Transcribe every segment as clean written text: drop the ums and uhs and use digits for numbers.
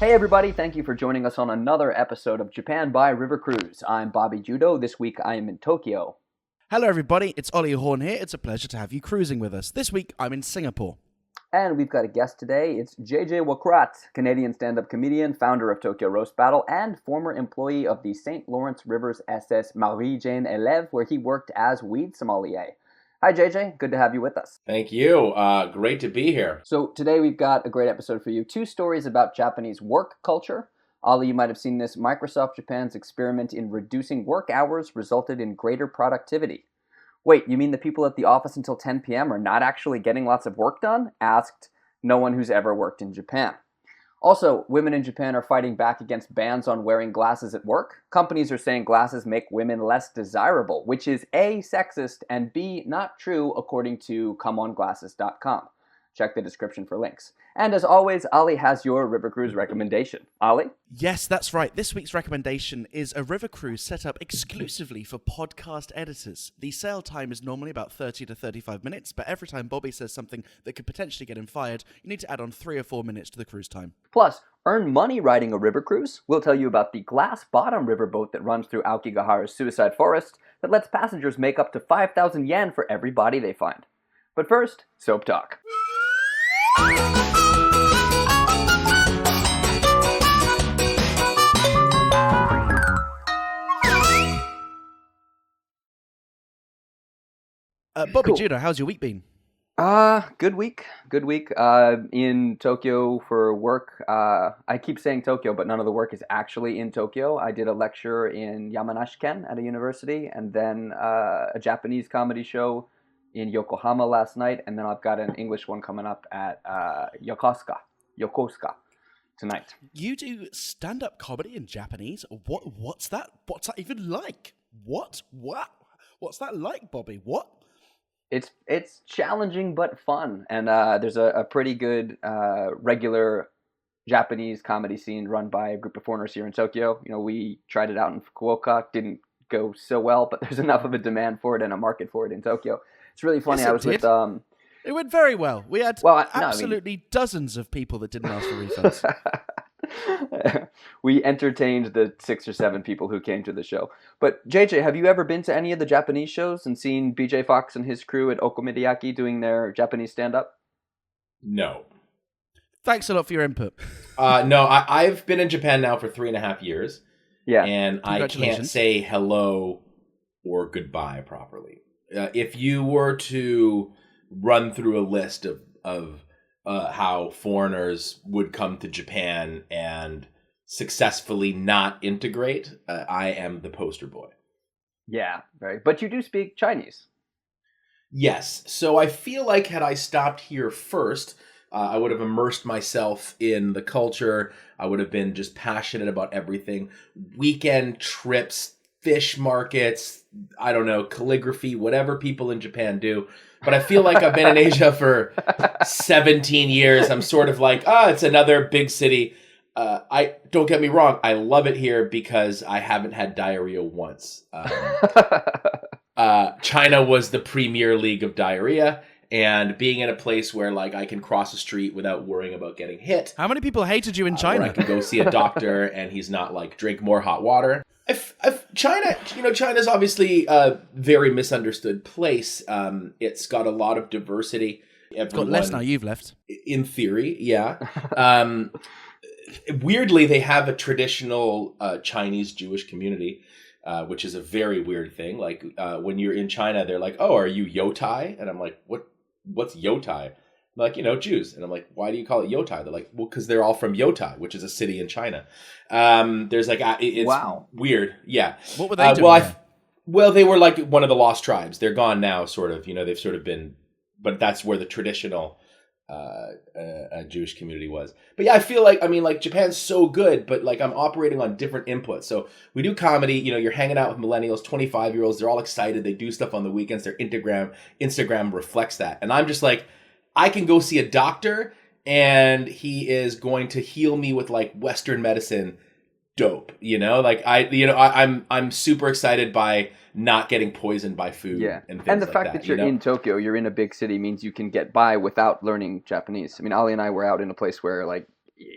Hey everybody, thank you for joining us on another episode of Japan by River Cruise. I'm Bobby Judo. This week I am in Tokyo. Hello everybody, it's Ollie Horn here. It's a pleasure to have you cruising with us. This week I'm in Singapore. And we've got a guest today. It's JJ Wakrat, Canadian stand-up comedian, founder of Tokyo Roast Battle, and former employee of the St. Lawrence Rivers SS Marie-Jane Élève, where he worked as weed sommelier. Hi JJ, good to have you with us. Thank you. Great to be here. So today we've got a great episode for you. 2 stories about Japanese work culture. Ollie, you might have seen this. Microsoft Japan's experiment in reducing work hours resulted in greater productivity. Wait, you mean the people at the office until 10 p.m. are not actually getting lots of work done? Asked no one who's ever worked in Japan. Also, women in Japan are fighting back against bans on wearing glasses at work. Companies are saying glasses make women less desirable, which is A, sexist, and B, not true according to comeonglasses.com. Check the description for links. And as always, Ollie has your river cruise recommendation. Ollie? Yes, that's right. This week's recommendation is a river cruise set up exclusively for podcast editors. The sail time is normally about 30 to 35 minutes, but every time Bobby says something that could potentially get him fired, you need to add on 3 or 4 minutes to the cruise time. Plus, earn money riding a river cruise. We'll tell you about the glass-bottom riverboat that runs through Aokigahara's suicide forest that lets passengers make up to 5,000 yen for every body they find. But first, soap talk. Bobby Cool. Judo, how's your week been? Good week. In Tokyo for work. I keep saying Tokyo, but none of the work is actually in Tokyo. I did a lecture in Yamanashi-ken at a university, and then a Japanese comedy show in Yokohama last night, and then I've got an English one coming up at Yokosuka tonight. You do stand-up comedy in Japanese? What's that? What's that even like? What? What's that like, Bobby? What? It's challenging but fun, and there's a pretty good regular Japanese comedy scene run by a group of foreigners here in Tokyo. You know, we tried it out in Fukuoka, didn't go so well, but there's enough of a demand for it and a market for it in Tokyo. It's really funny. Yes, I was with It went very well. We had Well, dozens of people that didn't ask for refunds. we entertained the 6 or 7 people who came to the show. But JJ, have you ever been to any of the Japanese shows and seen BJ Fox and his crew at Okomediaki doing their Japanese stand-up? No. Thanks a lot for your input. No, I've been in Japan now for 3.5 years. Yeah. And I can't say hello or goodbye properly. If you were to run through a list of how foreigners would come to Japan and successfully not integrate, I am the poster boy. Yeah, very. But you do speak Chinese. Yes. So I feel like had I stopped here first, I would have immersed myself in the culture. I would have been just passionate about everything. Weekend trips, fish markets, I don't know, calligraphy, whatever people in Japan do. But I feel like I've been in Asia for 17 years. I'm sort of like, it's another big city. I don't get me wrong. I love it here because I haven't had diarrhea once. China was the premier league of diarrhea, and being in a place where like I can cross a street without worrying about getting hit. How many people hated you in China? Where I can go see a doctor and he's not like, drink more hot water. If China's obviously a very misunderstood place. It's got a lot of diversity. It's got less now you've left. In theory, yeah. Weirdly, they have a traditional Chinese Jewish community, which is a very weird thing. Like when you're in China, they're like, "Oh, are you Yotai?" And I'm like, "What's Yotai?" They're like, Jews. And I'm like, why do you call it Yotai? They're like, well, because they're all from Yotai, which is a city in China. There's like, it's weird. Yeah. What were they doing? Well, they were like one of the lost tribes. They're gone now, sort of. You know, they've sort of been, but that's where the traditional Jewish community was. But yeah, I feel like, Japan's so good, but like I'm operating on different inputs. So we do comedy, you're hanging out with millennials, 25-year-olds. They're all excited. They do stuff on the weekends. Their Instagram reflects that. And I'm just like, I can go see a doctor and he is going to heal me with like Western medicine. Dope. I'm super excited by not getting poisoned by food. Yeah. And things and the like fact that you're in Tokyo, you're in a big city means you can get by without learning Japanese. I mean, Ollie and I were out in a place where like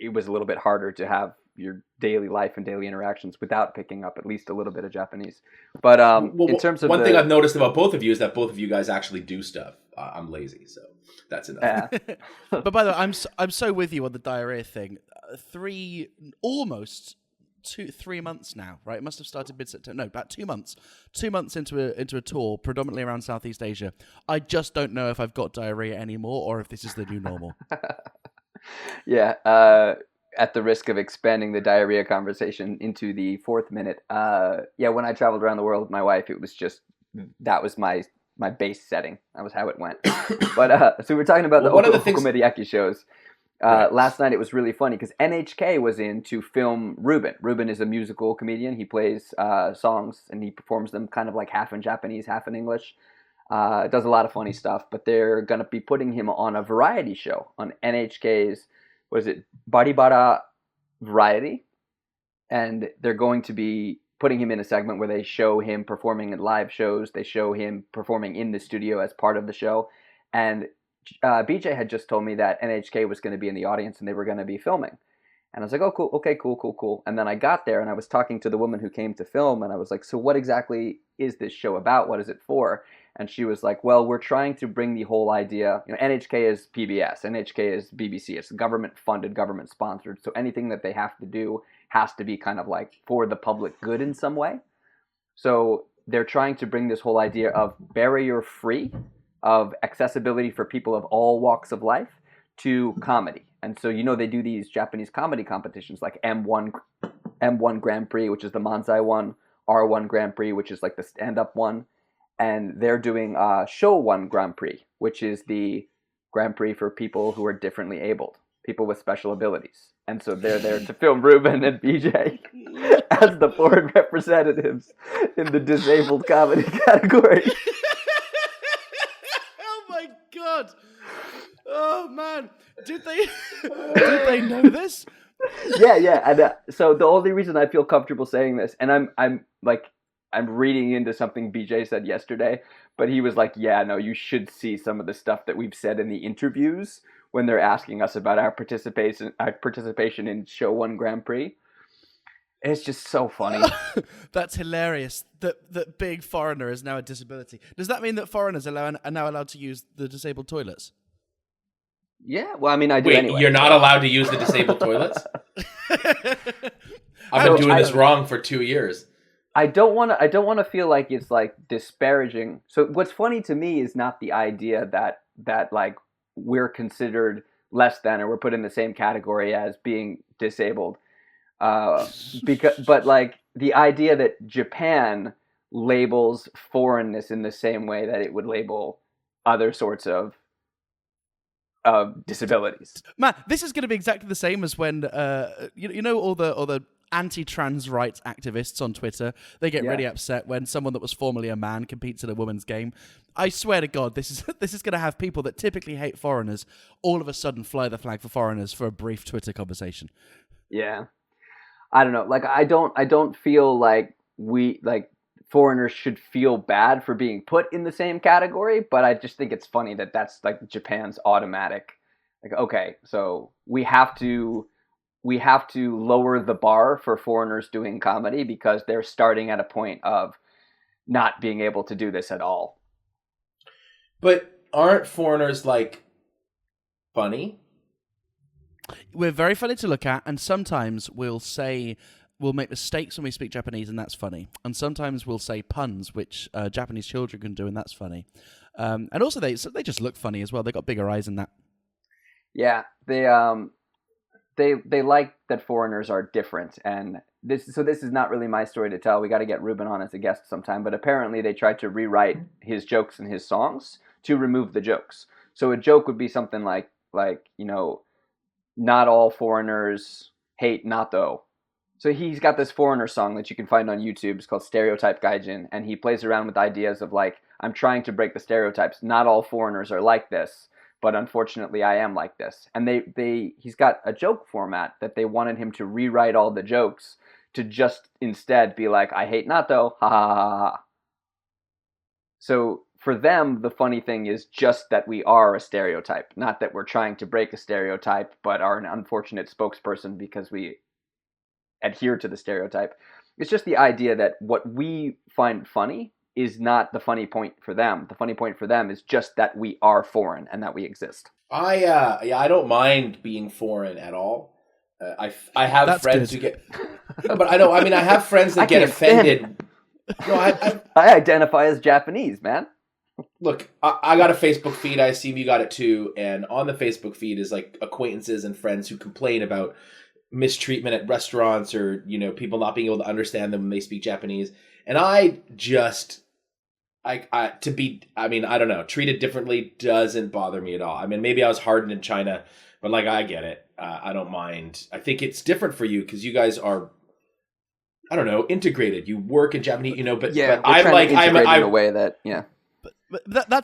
it was a little bit harder to have your daily life and daily interactions without picking up at least a little bit of Japanese. But in terms of one thing I've noticed about both of you is that both of you guys actually do stuff. I'm lazy, so that's enough. But by the way, I'm so with you on the diarrhea thing. 3 months now, right? It must have started mid-September. No, about 2 months. 2 months into a tour, predominantly around Southeast Asia. I just don't know if I've got diarrhea anymore or if this is the new normal. Yeah. At the risk of expanding the diarrhea conversation into the fourth minute, when I traveled around the world with my wife, it was just, that was my base setting. That was how it went. But so we're talking about one of the Okomediaki shows. Right. Last night it was really funny because NHK was in to film Ruben. Ruben is a musical comedian. He plays songs and he performs them kind of like half in Japanese, half in English. Does a lot of funny stuff, but they're going to be putting him on a variety show on NHK's, was it Baribara Variety? And they're going to be putting him in a segment where they show him performing in live shows. They show him performing in the studio as part of the show. And BJ had just told me that NHK was going to be in the audience and they were going to be filming. And I was like, oh, cool. Okay, cool. And then I got there and I was talking to the woman who came to film and I was like, so what exactly is this show about? What is it for? And she was like, well, we're trying to bring the whole idea, NHK is PBS, NHK is BBC, it's government funded, government sponsored. So anything that they have to do has to be kind of like for the public good in some way. So they're trying to bring this whole idea of barrier free, of accessibility for people of all walks of life to comedy. And so, they do these Japanese comedy competitions like M1 Grand Prix, which is the Manzai one, R1 Grand Prix, which is like the stand-up one. And they're doing Show 1 Grand Prix, which is the Grand Prix for people who are differently abled, people with special abilities. And so they're there to film Ruben and BJ as the foreign representatives in the disabled comedy category. Oh my God! Oh man, did they know this? Yeah. And so the only reason I feel comfortable saying this, and I'm reading into something BJ said yesterday, but he was like, yeah, no, you should see some of the stuff that we've said in the interviews when they're asking us about our participation in Show 1 Grand Prix. It's just so funny. That's hilarious. That being foreigner is now a disability. Does that mean that foreigners are now allowed to use the disabled toilets? Yeah, well, I mean, I do Wait, anyway. You're not allowed to use the disabled toilets? I've been doing this wrong for 2 years. I don't want to feel like it's like disparaging. So what's funny to me is not the idea that like we're considered less than or we're put in the same category as being disabled. But like the idea that Japan labels foreignness in the same way that it would label other sorts of disabilities. Man, this is going to be exactly the same as when all the anti-trans rights activists on Twitter, they get really upset when someone that was formerly a man competes in a woman's game. I swear to God, this is going to have people that typically hate foreigners all of a sudden fly the flag for foreigners for a brief Twitter conversation. Yeah. I don't know. Like I don't feel like foreigners should feel bad for being put in the same category, but I just think it's funny that that's like Japan's automatic. Like, okay, so we have to lower the bar for foreigners doing comedy because they're starting at a point of not being able to do this at all. But aren't foreigners like funny? We're very funny to look at, and sometimes we'll make mistakes when we speak Japanese, and that's funny. And sometimes we'll say puns, which Japanese children can do, and that's funny. And also they just look funny as well. They got bigger eyes than that. Yeah, they like that foreigners are different, and this is not really my story to tell. We got to get Ruben on as a guest sometime, but apparently they tried to rewrite his jokes in his songs to remove the jokes. So a joke would be something like not all foreigners hate natto. So he's got this foreigner song that you can find on YouTube. It's called Stereotype Gaijin, and he plays around with ideas of like, I'm trying to break the stereotypes. Not all foreigners are like this, but unfortunately I am like this. And he's got a joke format that they wanted him to rewrite all the jokes to just instead be like, I hate natto, ha ha ha ha. So for them, the funny thing is just that we are a stereotype, not that we're trying to break a stereotype, but are an unfortunate spokesperson because we adhere to the stereotype. It's just the idea that what we find funny is not the funny point for them. The funny point for them is just that we are foreign and that we exist. I don't mind being foreign at all. I have That's friends good. who get, no, but I know. I mean, I have friends that get offended. No, I identify as Japanese, man. Look, I got a Facebook feed. I assume you got it too. And on the Facebook feed is like acquaintances and friends who complain about mistreatment at restaurants or, you know, people not being able to understand them when they speak Japanese. And I just, I don't know, treated differently doesn't bother me at all. I mean, maybe I was hardened in China, but like, I get it. I don't mind. I think it's different for you because you guys are, I don't know, integrated. You work in Japanese, you know, but I'm like, in a way that, yeah. But that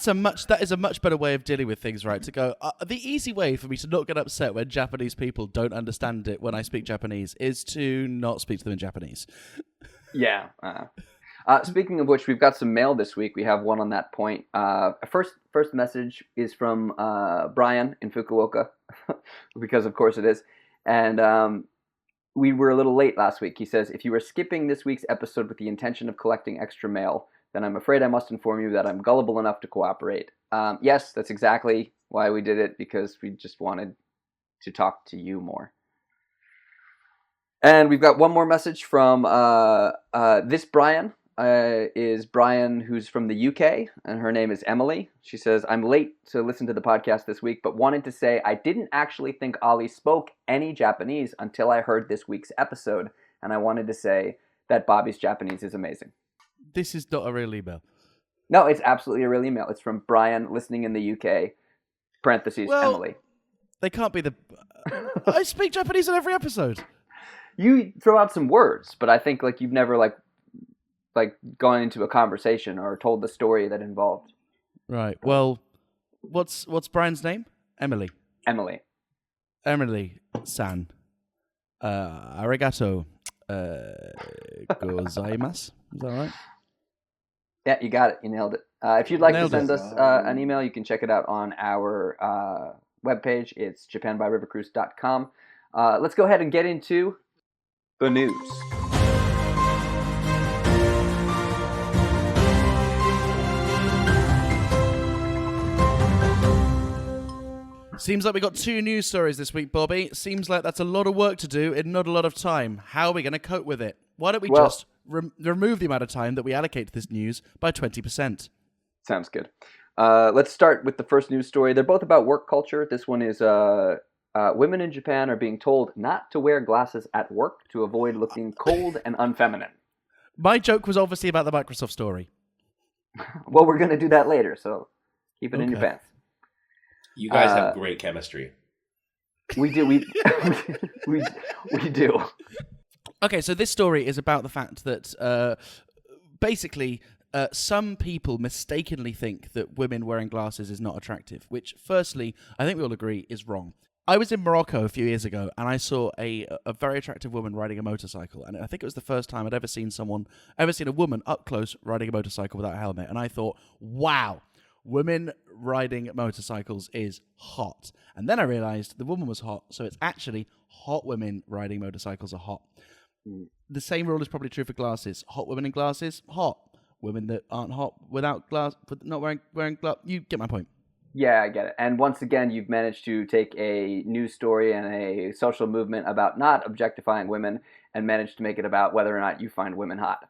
is a much better way of dealing with things, right? To go, the easy way for me to not get upset when Japanese people don't understand it when I speak Japanese is to not speak to them in Japanese. Yeah. Speaking of which, we've got some mail this week. We have one on that point. First message is from Brian in Fukuoka, because of course it is. And we were a little late last week. He says, if you were skipping this week's episode with the intention of collecting extra mail, then I'm afraid I must inform you that I'm gullible enough to cooperate. Yes, that's exactly why we did it, because we just wanted to talk to you more. And we've got one more message from this Brian. Is Brian, who's from the UK, and her name is Emily. She says, I'm late to listen to the podcast this week, but wanted to say I didn't actually think Ollie spoke any Japanese until I heard this week's episode, and I wanted to say that Bobby's Japanese is amazing. This is not a real email. No, it's absolutely a real email. It's from Brian, listening in the UK, parentheses, Emily. They can't be the... I speak Japanese in every episode. You throw out some words, but I think like you've never like gone into a conversation or told the story that involved. Right. Well, what's Brian's name? Emily. Emily-san. Arigato. Gozaimasu. Is that right? Yeah, you got it. You nailed it. If you'd like to send us an email, you can check it out on our webpage. It's japanbyrivercruise.com. Let's go ahead and get into the news. Seems like we got 2 news stories this week, Bobby. Seems like that's a lot of work to do in not a lot of time. How are we going to cope with it? Why don't we just remove the amount of time that we allocate to this news by 20%? Sounds good. Let's start with the first news story. They're both about work culture. This one is women in Japan are being told not to wear glasses at work to avoid looking cold and unfeminine. My joke was obviously about the Microsoft story. Well, we're going to do that later, so keep it in your pants. You guys have great chemistry. We do. We do. Okay, so this story is about the fact that basically some people mistakenly think that women wearing glasses is not attractive, which firstly, I think we all agree is wrong. I was in Morocco a few years ago and I saw a very attractive woman riding a motorcycle, and I think it was the first time I'd ever seen a woman up close riding a motorcycle without a helmet, and I thought, wow, women riding motorcycles is hot. And then I realized the woman was hot, so it's actually hot women riding motorcycles are hot. The same rule is probably true for glasses. Hot women in glasses, hot. Women that aren't hot without glass, but not wearing glass. You get my point. Yeah, I get it. And once again, you've managed to take a news story and a social movement about not objectifying women and managed to make it about whether or not you find women hot.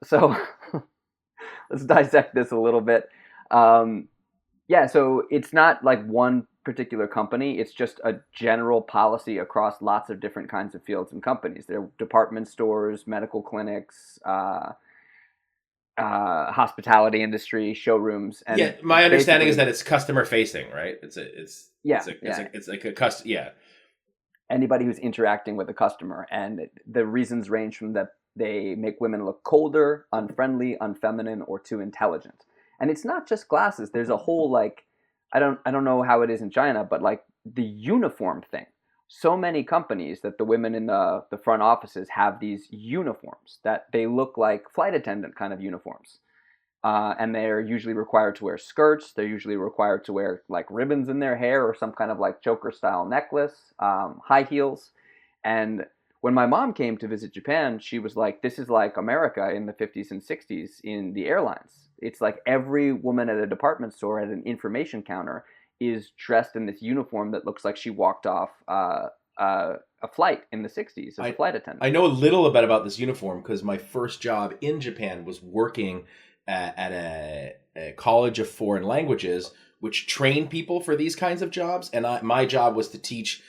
So let's dissect this a little bit. So it's not like one particular company. It's just a general policy across lots of different kinds of fields and companies. There are department stores, medical clinics, hospitality industry, showrooms. And my understanding is that it's customer facing, right? It's like a custom. Yeah. Anybody who's interacting with a customer, and the reasons range from that they make women look colder, unfriendly, unfeminine, or too intelligent. And it's not just glasses. There's a whole I don't know how it is in China, but like the uniform thing. So many companies that the women in the front offices have these uniforms that they look like flight attendant kind of uniforms. and they're usually required to wear skirts. They're usually required to wear like ribbons in their hair or some kind of like choker style necklace, high heels. And when my mom came to visit Japan, she was like, this is like America in the 50s and 60s in the airlines. It's like every woman at a department store at an information counter is dressed in this uniform that looks like she walked off a flight in the 60s as a flight attendant. I know a little bit about this uniform because my first job in Japan was working at a college of foreign languages, which train people for these kinds of jobs. And my job was to teach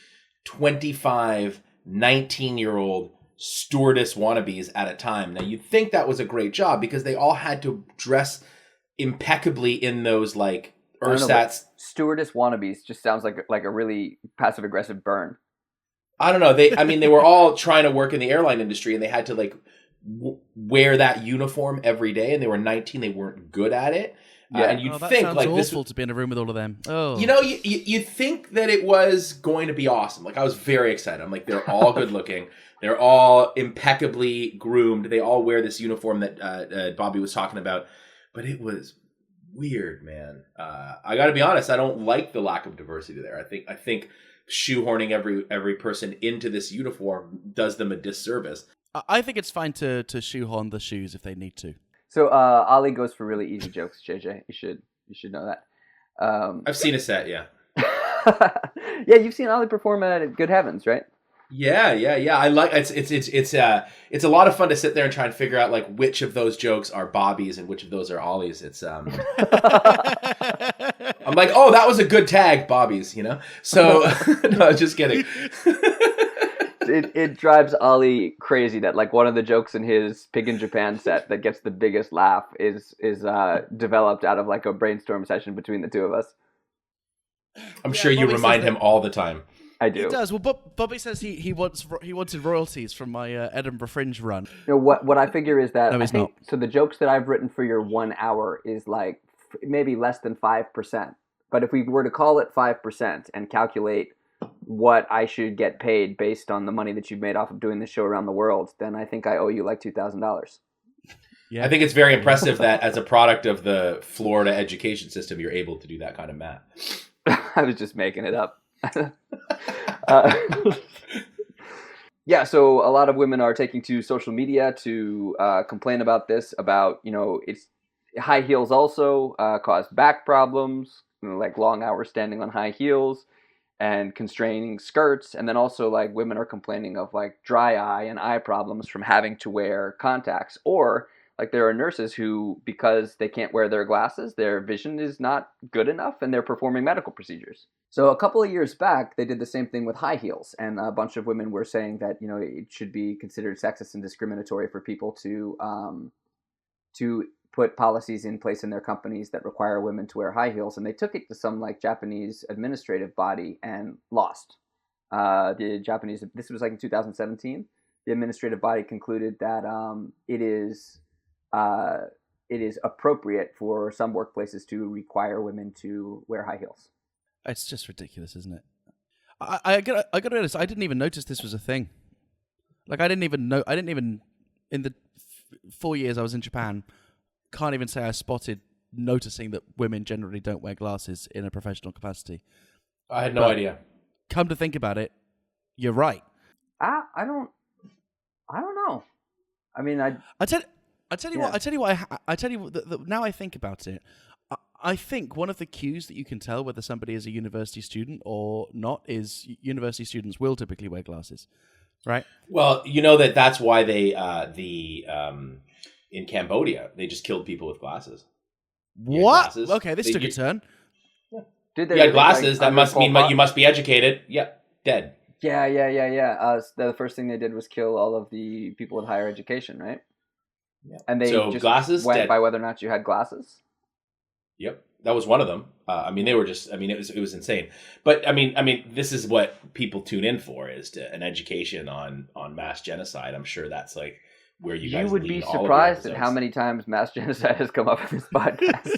25 19-year-old stewardess wannabes at a time. Now, you'd think that was a great job because they all had to dress impeccably in those like ersatz. Stewardess wannabes just sounds like a really passive aggressive burn. I don't know. They were all trying to work in the airline industry, and they had to like wear that uniform every day. And they were 19; they weren't good at it. Yeah. And you'd that think sounds like awful to be in a room with all of them. Oh, you know, you think that it was going to be awesome. Like I was very excited. I'm like, they're all good looking. They're all impeccably groomed. They all wear this uniform that Bobby was talking about. But it was weird, man. I got to be honest. I don't like the lack of diversity there. I think shoehorning every person into this uniform does them a disservice. I think it's fine to shoehorn the shoes if they need to. So Ollie goes for really easy jokes, JJ. You should know that. I've seen a set, yeah. Yeah, you've seen Ollie perform at Good Heavens, right? Yeah. I like it's a lot of fun to sit there and try and figure out like which of those jokes are Bobby's and which of those are Ollie's. It's I'm like, oh, that was a good tag, Bobby's, you know. So no, just kidding. It drives Ollie crazy that like one of the jokes in his Pig in Japan set that gets the biggest laugh is developed out of like a brainstorm session between the two of us. I'm sure you remind him all the time. I do. He does. Well, Bobby says he wanted royalties from my Edinburgh Fringe run. You know, what I figure is that No, he's not. so the jokes that I've written for your 1 hour is like maybe less than 5%. But if we were to call it 5% and calculate what I should get paid based on the money that you've made off of doing this show around the world, then I think I owe you like $2,000. Yeah. I think it's very impressive that as a product of the Florida education system, you're able to do that kind of math. I was just making it up. Yeah, so a lot of women are taking to social media to complain about this, about, it's high heels also cause back problems, like long hours standing on high heels and constraining skirts. And then also like women are complaining of like dry eye and eye problems from having to wear contacts, or like there are nurses who, because they can't wear their glasses, their vision is not good enough and they're performing medical procedures. So a couple of years back, they did the same thing with high heels. And a bunch of women were saying that, it should be considered sexist and discriminatory for people to put policies in place in their companies that require women to wear high heels. And they took it to some like Japanese administrative body and lost. This was like in 2017. The administrative body concluded that it is appropriate for some workplaces to require women to wear high heels. It's just ridiculous, isn't it? I got to be honest, I didn't even notice this was a thing. Like, I didn't even, in the 4 years I was in Japan, can't even say I spotted noticing that women generally don't wear glasses in a professional capacity. I had no idea. Come to think about it, you're right. I don't know. I mean, I tell you what, now I think about it, I think one of the cues that you can tell whether somebody is a university student or not is university students will typically wear glasses, right? Well, that's why they in Cambodia they just killed people with glasses. What? Glasses. Okay, this took a turn. Did they? You had glasses. That must mean you must be educated. Yep, dead. Yeah. The first thing they did was kill all of the people with higher education, right? Yeah. And they just glasses went dead. by whether or not you had glasses. Yep, that was one of them. They were just. It was insane. But this is what people tune in for, is an education on mass genocide. I'm sure that's like where you guys. You would be surprised at how many times mass genocide has come up in this podcast.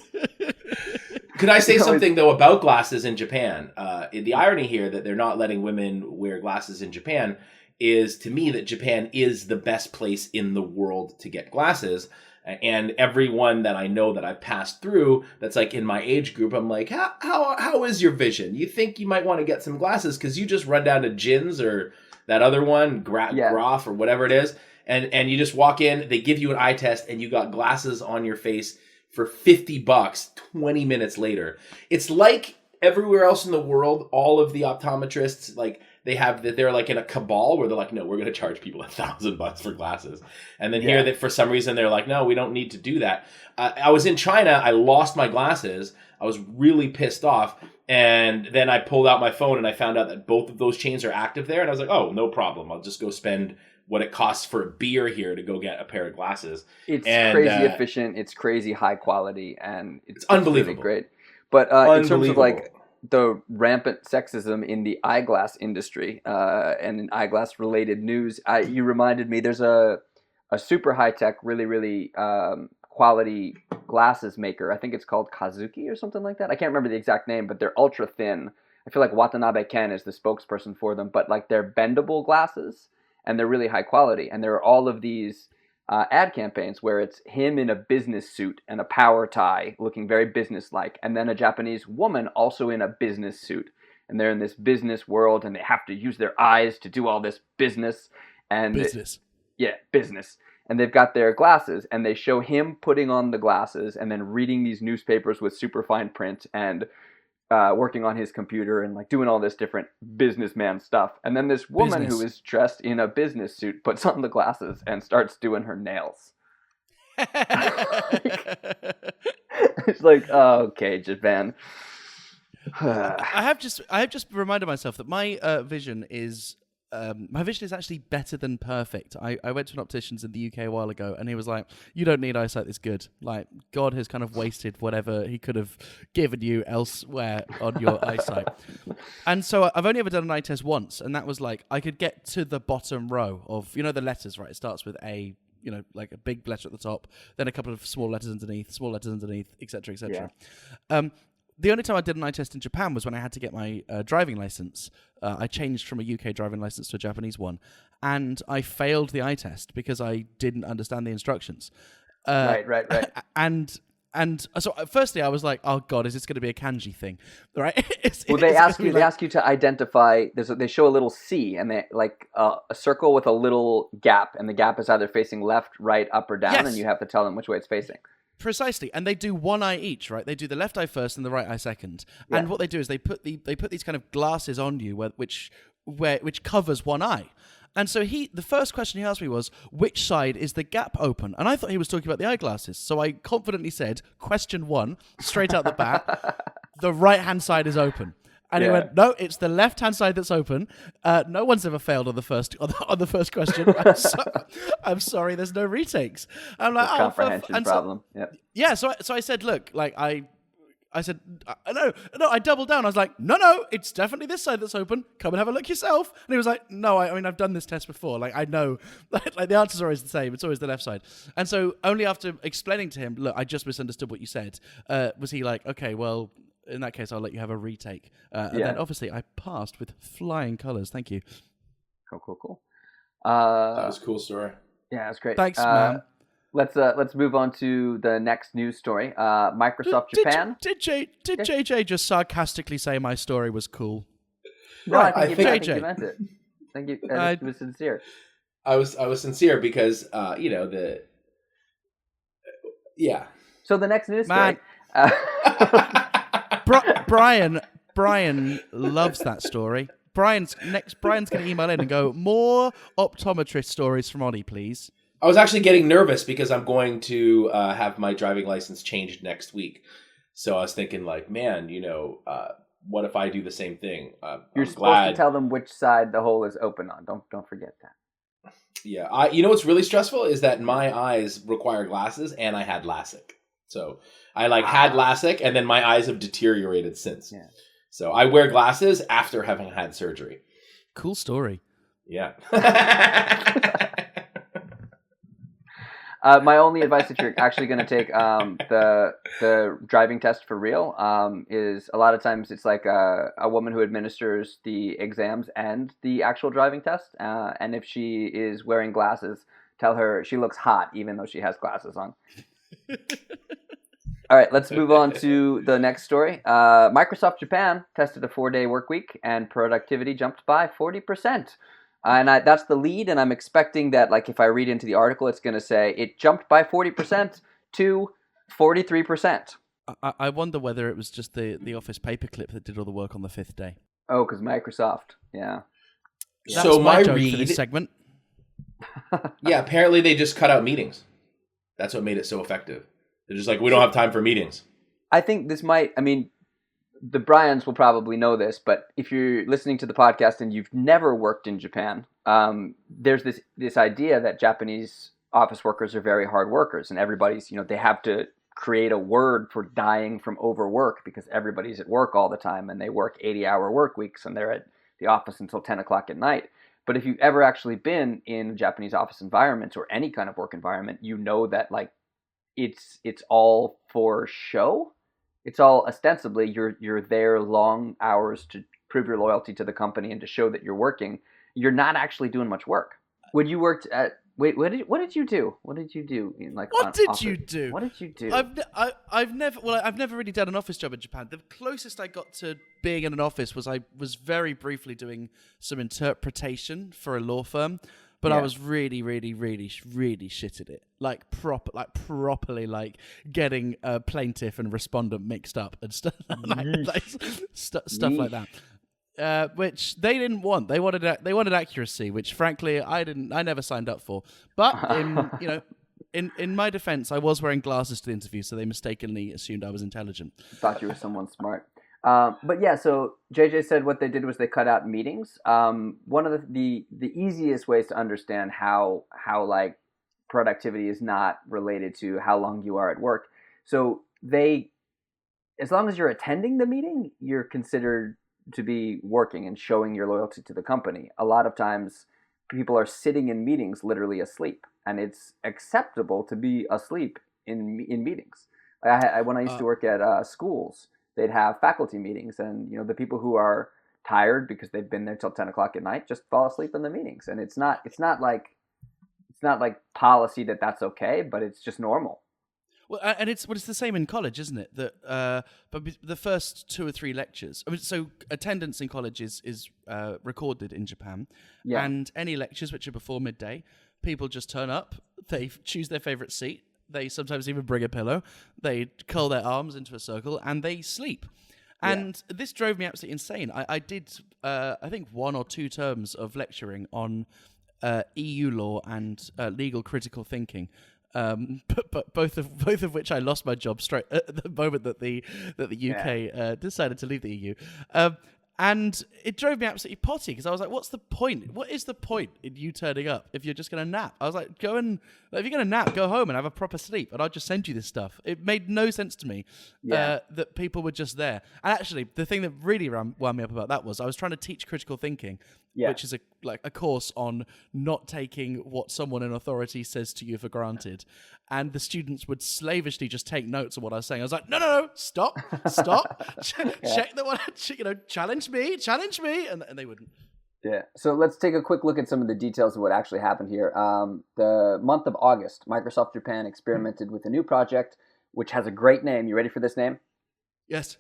Could I say something though about glasses in Japan? The irony here that they're not letting women wear glasses in Japan is, to me, that Japan is the best place in the world to get glasses. And everyone that I know that I've passed through that's like in my age group, I'm like, how is your vision? You think you might want to get some glasses because you just run down to Jins or that other one, Graf or whatever it is, and you just walk in, they give you an eye test, and you got glasses on your face for $50 20 minutes later. It's like everywhere else in the world, all of the optometrists, like, they're like in a cabal where they're like, no, we're going to charge people $1,000 for glasses. And then here that for some reason they're like, no, we don't need to do that. I was in China. I lost my glasses. I was really pissed off. And then I pulled out my phone and I found out that both of those chains are active there. And I was like, oh, no problem. I'll just go spend what it costs for a beer here to go get a pair of glasses. It's crazy efficient. It's crazy high quality. And it's unbelievable. Really great. But in terms of like the rampant sexism in the eyeglass industry and in eyeglass related news, you reminded me there's a super high tech, really, really quality glasses maker. I think it's called Kazuki or something like that. I can't remember the exact name, but they're ultra thin. I feel like Watanabe Ken is the spokesperson for them, but like they're bendable glasses and they're really high quality. And there are all of these ad campaigns where it's him in a business suit and a power tie looking very business-like, and then a Japanese woman also in a business suit, and they're in this business world and they have to use their eyes to do all this business and business and they've got their glasses and they show him putting on the glasses and then reading these newspapers with super fine print and working on his computer and like doing all this different businessman stuff. And then this woman who is dressed in a business suit puts on the glasses and starts doing her nails. It's like, oh, okay, Japan. I have just reminded myself that my vision is actually better than perfect. I went to an optician's in the UK a while ago, and he was like, you don't need eyesight this good. Like, God has kind of wasted whatever he could have given you elsewhere on your eyesight. And so I've only ever done an eye test once, and that was like, I could get to the bottom row of, the letters, right? It starts with A, like a big letter at the top, then a couple of small letters underneath, etc., etc. Yeah. The only time I did an eye test in Japan was when I had to get my driving license. I changed from a UK driving license to a Japanese one, and I failed the eye test because I didn't understand the instructions. Right. And so firstly, I was like, "Oh God, is this going to be a kanji thing?" Right? They ask you to identify. They show a little C, and they like a circle with a little gap, and the gap is either facing left, right, up, or down, and you have to tell them which way it's facing. Precisely, and they do one eye each, right? They do the left eye first and the right eye second. Yeah. And what they do is they put these kind of glasses on you, which covers one eye. And so the first question he asked me was, which side is the gap open? And I thought he was talking about the eyeglasses. So I confidently said, question 1, straight out the bat, the right-hand side is open. And he went, no, it's the left-hand side that's open. No one's ever failed on the first question. I'm sorry, there's no retakes. I'm like, comprehension problem. Yeah, so I said, look, like I said, no, I doubled down. I was like, no, it's definitely this side that's open. Come and have a look yourself. And he was like, no, I mean, I've done this test before. Like, I know, like the answer's always the same. It's always the left side. And so only after explaining to him, look, I just misunderstood what you said, was he like, okay, well, in that case, I'll let you have a retake. And then obviously I passed with flying colours. Thank you. Cool. That was a cool story. Yeah, that's great. Thanks, man. Let's move on to the next news story. Microsoft Japan. Did JJ just sarcastically say my story was cool? No, I think you meant it. I think it was sincere. I was sincere because So the next news story. Brian loves that story. Brian's going to email in and go, more optometrist stories from Ollie, please. I was actually getting nervous because I'm going to have my driving license changed next week. So I was thinking, like, man, what if I do the same thing? You're supposed to tell them which side the hole is open on. Don't forget that. Yeah, what's really stressful is that my eyes require glasses, and I had LASIK. So I had LASIK, and then my eyes have deteriorated since. Yeah. So I wear glasses after having had surgery. Cool story. Yeah. My only advice that you're actually going to take the driving test for real is a lot of times it's like a woman who administers the exams and the actual driving test. And if she is wearing glasses, Tell her she looks hot even though she has glasses on. All right, let's move on to the next story. Microsoft Japan tested a 4-day work week, and productivity jumped by 40%. And that's the lead, and I'm expecting that, like, if I read into the article, it's going to say it jumped by 40% to 43%. I wonder whether it was just the Office paperclip that did all the work on the 5th day. Oh, because Microsoft, yeah. So my joke for this segment. Yeah, apparently they just cut out meetings. That's what made it so effective. They're just like, we don't have time for meetings. I think this might, I mean, the Bryans will probably know this, but if you're listening to the podcast and you've never worked in Japan, there's this idea that Japanese office workers are very hard workers, and everybody's, they have to create a word for dying from overwork because everybody's at work all the time and they work 80-hour work weeks and they're at the office until 10 o'clock at night. But if you've ever actually been in a Japanese office environment or any kind of work environment, you know that, like, it's all for show. It's all ostensibly you're there long hours to prove your loyalty to the company and to show that you're working. You're not actually doing much work. When you worked at what did you do? What did you do? What did you do? What did you do? I've never really done an office job in Japan. The closest I got to being in an office was I was very briefly doing some interpretation for a law firm. But I was really, really, really, really shit at it. Properly, getting a plaintiff and respondent mixed up and stuff, stuff like that. Which they didn't want. They wanted accuracy, which frankly I never signed up for. But in my defense, I was wearing glasses to the interview, so they mistakenly assumed I was intelligent. Thought you were someone smart. But yeah, so JJ said what they did was they cut out meetings. One of the easiest ways to understand how like productivity is not related to how long you are at work. So as long as you're attending the meeting, you're considered to be working and showing your loyalty to the company. A lot of times people are sitting in meetings literally asleep, and it's acceptable to be asleep in meetings. When I used to work at schools, they'd have faculty meetings, and the people who are tired because they've been there till 10 o'clock at night just fall asleep in the meetings. And it's not like policy that's okay, but it's just normal. Well, and it's the same in college, isn't it? That but the first 2 or 3 lectures. I mean, so attendance in college is recorded in Japan, and any lectures which are before midday, people just turn up. They choose their favorite seat. They sometimes even bring a pillow. They curl their arms into a circle and they sleep. And this drove me absolutely insane. I did, I think, 1 or 2 terms of lecturing on EU law and legal critical thinking. But both of which I lost my job straight at the moment that the UK decided to leave the EU. And it drove me absolutely potty because I was like, what's the point? What is the point in you turning up if you're just going to nap? I was like, if you're going to nap, go home and have a proper sleep and I'll just send you this stuff. It made no sense to me that people were just there. And actually, the thing that really wound me up about that was I was trying to teach critical thinking, which is a course on not taking what someone in authority says to you for granted. And the students would slavishly just take notes of what I was saying. I was like, no, stop. Check the one, challenge me. And they wouldn't. Yeah. So let's take a quick look at some of the details of what actually happened here. The month of August, Microsoft Japan experimented with a new project, which has a great name. You ready for this name? Yes.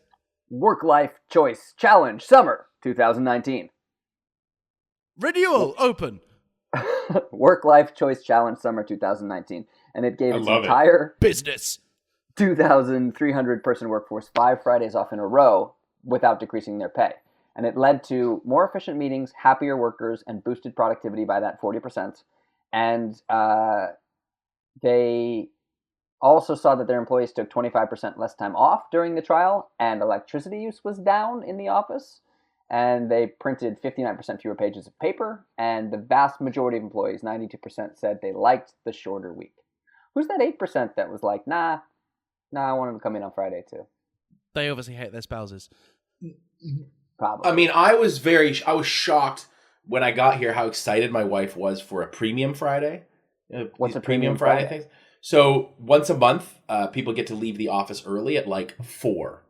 Work-Life Choice Challenge Summer 2019. Renewal open. Work-Life Choice Challenge Summer 2019. And it gave its entire business 2,300 person workforce 5 Fridays off in a row without decreasing their pay. And it led to more efficient meetings, happier workers, and boosted productivity by that 40%. And they also saw that their employees took 25% less time off during the trial, and electricity use was down in the office. And they printed 59% fewer pages of paper, and the vast majority of employees, 92%, said they liked the shorter week. Who's that 8% that was like, nah, I want them to come in on Friday too? They obviously hate their spouses. Probably. I mean, I was shocked when I got here how excited my wife was for a premium Friday. What's a premium Friday? Thing? So once a month, people get to leave the office early at like 4.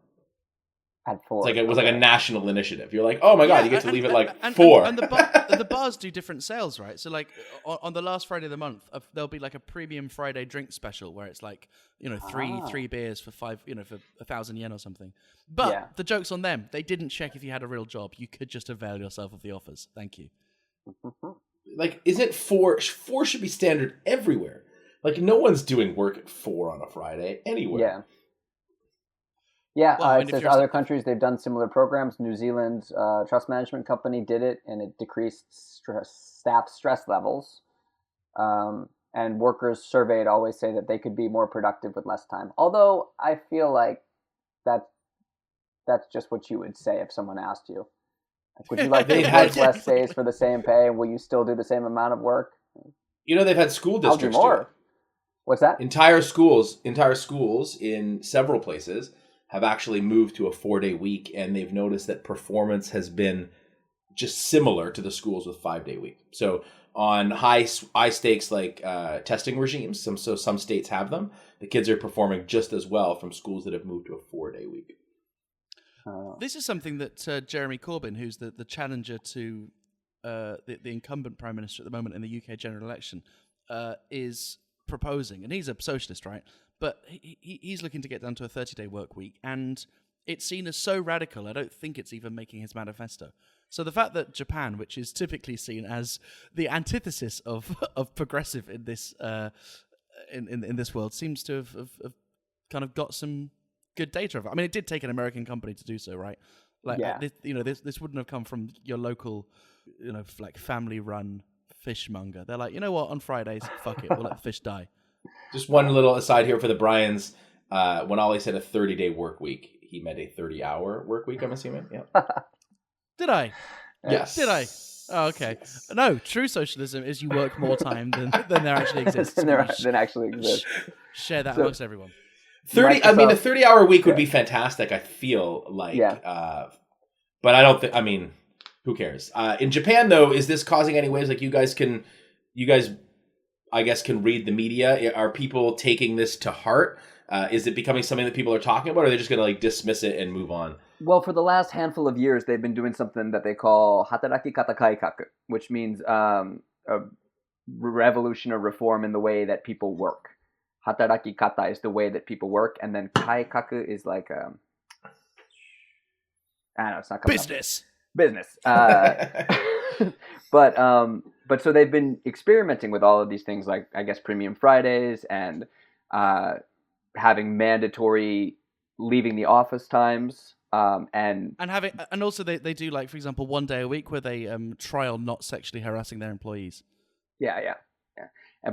At 4. It's like it was like a national initiative. You're like, oh my god, you get to leave at like and 4. And the bars do different sales, right? So like on the last Friday of the month, there'll be like a premium Friday drink special where it's like, you know, three beers for 5, you know, for 1,000 yen or something. But the joke's on them. They didn't check if you had a real job. You could just avail yourself of the offers. Thank you. Like, isn't 4 should be standard everywhere? Like, no one's doing work at 4 on a Friday anywhere. Yeah, Well, it says other countries, they've done similar programs. New Zealand's trust management company did it, and it decreased staff stress levels. And workers surveyed always say that they could be more productive with less time. Although I feel like that's just what you would say if someone asked you. Like, would you like to work less days for the same pay, and will you still do the same amount of work? You know, they've had school districts I'll do more. What's that? Entire schools in several places have actually moved to a 4-day week, and they've noticed that performance has been just similar to the schools with 5-day week. So on high stakes like testing regimes, some states have them. The kids are performing just as well from schools that have moved to a 4-day week. This is something that Jeremy Corbyn, who's the challenger to the incumbent prime minister at the moment in the UK general election, is proposing, and he's a socialist, right? But he's looking to get down to a 30-day work week, and it's seen as so radical, I don't think it's even making his manifesto. So the fact that Japan, which is typically seen as the antithesis of progressive in this in this world, seems to have kind of got some good data of it. I mean, it did take an American company to do so, right? Like, this wouldn't have come from your local, like family-run fishmonger. They're like, you know what? On Fridays, fuck it, we'll let the fish die. Just one little aside here for the Bryans. When Ollie said a 30-day work week, he meant a 30-hour work week, I'm assuming. Yeah. Did I? Yes. Did I? Oh, okay. No, true socialism is you work more time than there actually exists. than actually exists. Share that amongst everyone. 30. I mean, a 30-hour week would be fantastic. I feel like, but I don't think. I mean, who cares? In Japan, though, is this causing any waves? Like, you guys, I guess, can read the media. Are people taking this to heart? Is it becoming something that people are talking about, or are they just going to like dismiss it and move on? Well, for the last handful of years, they've been doing something that they call hataraki kata kaikaku, which means a revolution or reform in the way that people work. Hataraki kata is the way that people work, and then kaikaku is like I don't know, it's not coming business. But so they've been experimenting with all of these things, like I guess Premium Fridays and having mandatory leaving the office times, and also they do, like, for example, 1 day a week where they trial not sexually harassing their employees. Yeah.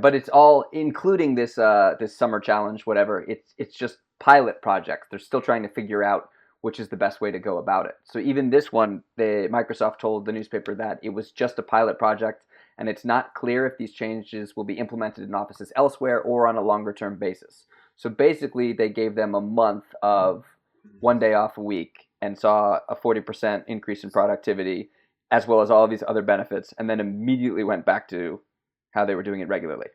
But it's all including this this summer challenge, whatever. It's just pilot projects. They're still trying to figure out which is the best way to go about it. So even this one, Microsoft told the newspaper that it was just a pilot project, and it's not clear if these changes will be implemented in offices elsewhere or on a longer-term basis. So basically, they gave them a month of 1 day off a week and saw a 40% increase in productivity, as well as all of these other benefits, and then immediately went back to how they were doing it regularly.